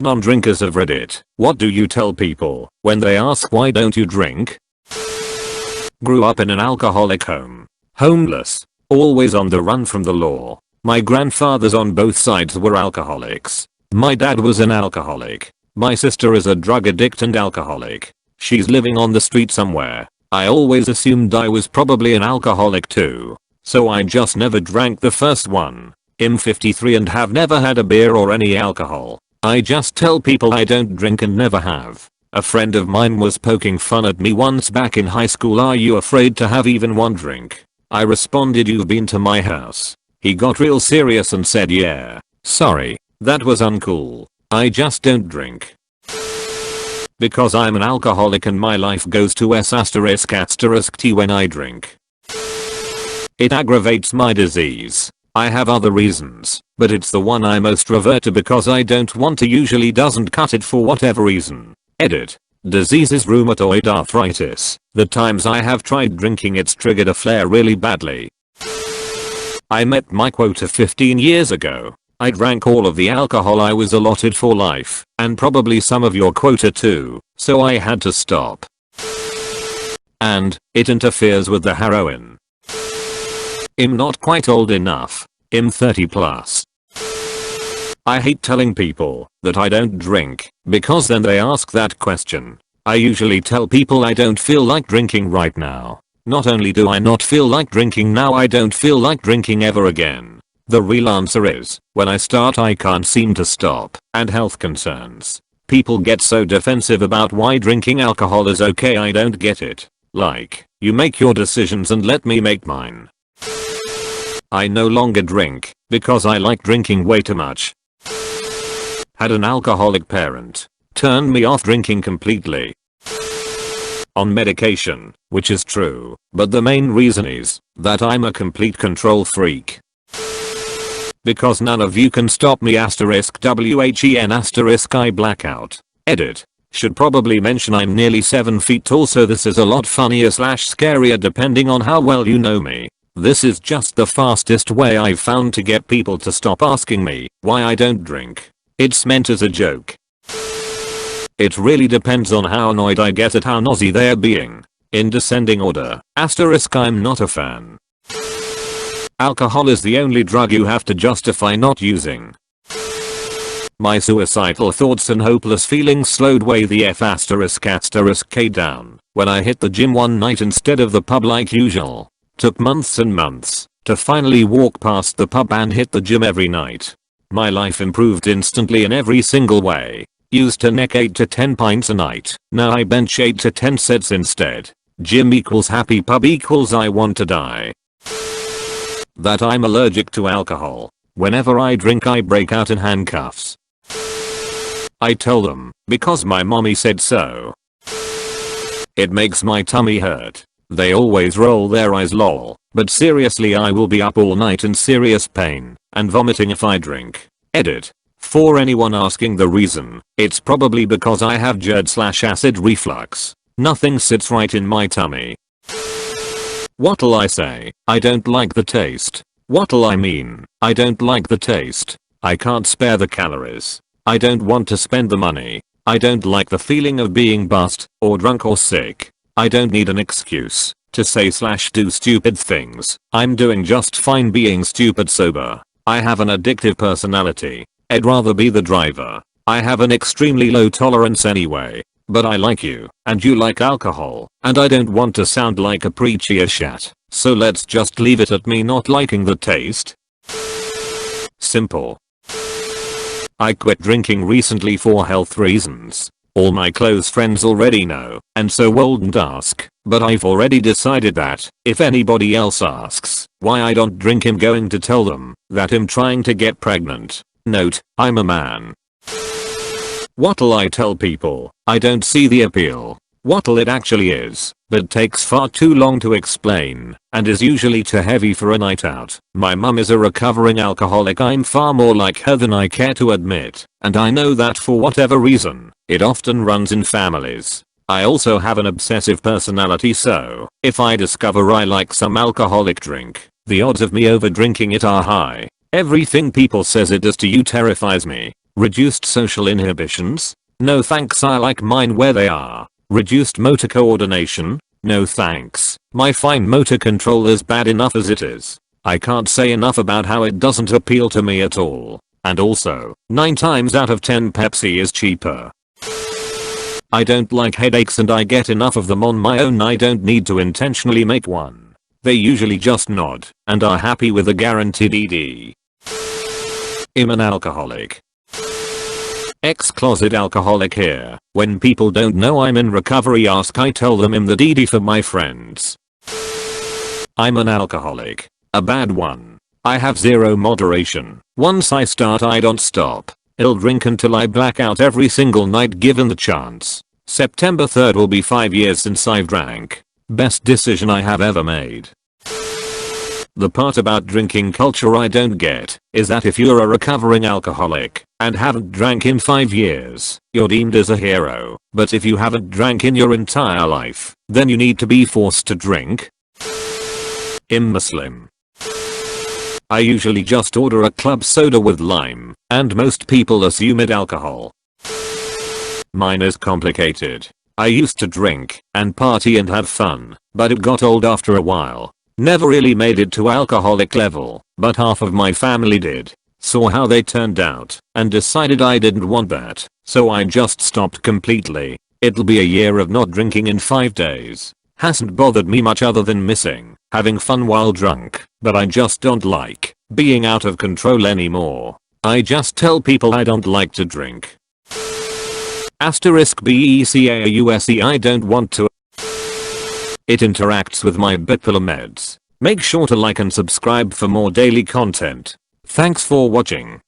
Non-drinkers of Reddit, what do you tell people when they ask why don't you drink? Grew up in an alcoholic home. Homeless. Always on the run from the law. My grandfathers on both sides were alcoholics. My dad was an alcoholic. My sister is a drug addict and alcoholic. She's living on the street somewhere. I always assumed I was probably an alcoholic too. So I just never drank the first one. I'm 53 and have never had a beer or any alcohol. I just tell people I don't drink and never have. A friend of mine was poking fun at me once back in high school. Are you afraid to have even one drink? I responded, you've been to my house. He got real serious and said, yeah. Sorry, that was uncool. I just don't drink. Because I'm an alcoholic and my life goes to S***T when I drink. It aggravates my disease. I have other reasons, but it's the one I most revert to because I don't want to, usually doesn't cut it for whatever reason. Edit. Disease is rheumatoid arthritis. The times I have tried drinking it's triggered a flare really badly. I met my quota 15 years ago. I drank all of the alcohol I was allotted for life, and probably some of your quota too, so I had to stop. And it interferes with the heroin. I'm not quite old enough. I'm 30 plus. I hate telling people that I don't drink because then they ask that question. I usually tell people I don't feel like drinking right now. Not only do I not feel like drinking now, I don't feel like drinking ever again. The real answer is, when I start I can't seem to stop, and health concerns. People get so defensive about why drinking alcohol is okay. I don't get it. Like, you make your decisions and let me make mine. I no longer drink because I like drinking way too much. Had an alcoholic parent. Turned me off drinking completely. On medication, which is true, but the main reason is that I'm a complete control freak. Because none of you can stop me *WHEN I blackout. Edit. Should probably mention I'm nearly 7 feet tall, so this is a lot funnier / scarier depending on how well you know me. This is just the fastest way I've found to get people to stop asking me why I don't drink. It's meant as a joke. It really depends on how annoyed I get at how nosy they're being. In descending order, I'm not a fan. Alcohol is the only drug you have to justify not using. My suicidal thoughts and hopeless feelings slowed way the F***K down when I hit the gym one night instead of the pub like usual. Took months and months to finally walk past the pub and hit the gym every night. My life improved instantly in every single way. Used to neck 8 to 10 pints a night. Now I bench 8 to 10 sets instead. Gym equals happy, pub equals I want to die. That I'm allergic to alcohol. Whenever I drink I break out in handcuffs. I tell them because my mommy said so. It makes my tummy hurt. They always roll their eyes lol, but seriously I will be up all night in serious pain and vomiting if I drink. Edit. For anyone asking the reason, it's probably because I have GERD/acid reflux. Nothing sits right in my tummy. What'll I say? I don't like the taste. What'll I mean? I don't like the taste. I can't spare the calories. I don't want to spend the money. I don't like the feeling of being buzzed or drunk or sick. I don't need an excuse to say / do stupid things. I'm doing just fine being stupid sober. I have an addictive personality. I'd rather be the driver. I have an extremely low tolerance anyway. But I like you, and you like alcohol, and I don't want to sound like a preachy shat. So let's just leave it at me not liking the taste. Simple. I quit drinking recently for health reasons. All my close friends already know, and so won't ask, but I've already decided that, if anybody else asks why I don't drink, I'm going to tell them that I'm trying to get pregnant. Note, I'm a man. What'll I tell people? I don't see the appeal. What'll it actually is, but takes far too long to explain, and is usually too heavy for a night out. My mum is a recovering alcoholic. I'm far more like her than I care to admit, and I know that for whatever reason, it often runs in families. I also have an obsessive personality, so if I discover I like some alcoholic drink, the odds of me over drinking it are high. Everything people says it does to you terrifies me. Reduced social inhibitions? No thanks, I like mine where they are. Reduced motor coordination? No thanks, my fine motor control is bad enough as it is. I can't say enough about how it doesn't appeal to me at all. And also, 9 times out of 10 Pepsi is cheaper. I don't like headaches and I get enough of them on my own. I don't need to intentionally make one. They usually just nod and are happy with a guaranteed ED. I'm an alcoholic. Ex-closet alcoholic here. When people don't know I'm in recovery I tell them I'm the DD for my friends. I'm an alcoholic. A bad one. I have zero moderation. Once I start I don't stop. I'll drink until I black out every single night given the chance. September 3rd will be 5 years since I've drank. Best decision I have ever made. The part about drinking culture I don't get is that if you're a recovering alcoholic and haven't drank in 5 years, you're deemed as a hero. But if you haven't drank in your entire life, then you need to be forced to drink. I'm Muslim. I usually just order a club soda with lime, and most people assume it's alcohol. Mine is complicated. I used to drink and party and have fun, but it got old after a while. Never really made it to alcoholic level, but half of my family did. Saw how they turned out, and decided I didn't want that, so I just stopped completely. It'll be a year of not drinking in 5 days. Hasn't bothered me much other than missing having fun while drunk, but I just don't like being out of control anymore. I just tell people I don't like to drink. Asterisk BECAUSE I don't want to. It interacts with my bipolar meds. Make sure to like and subscribe for more daily content. Thanks for watching.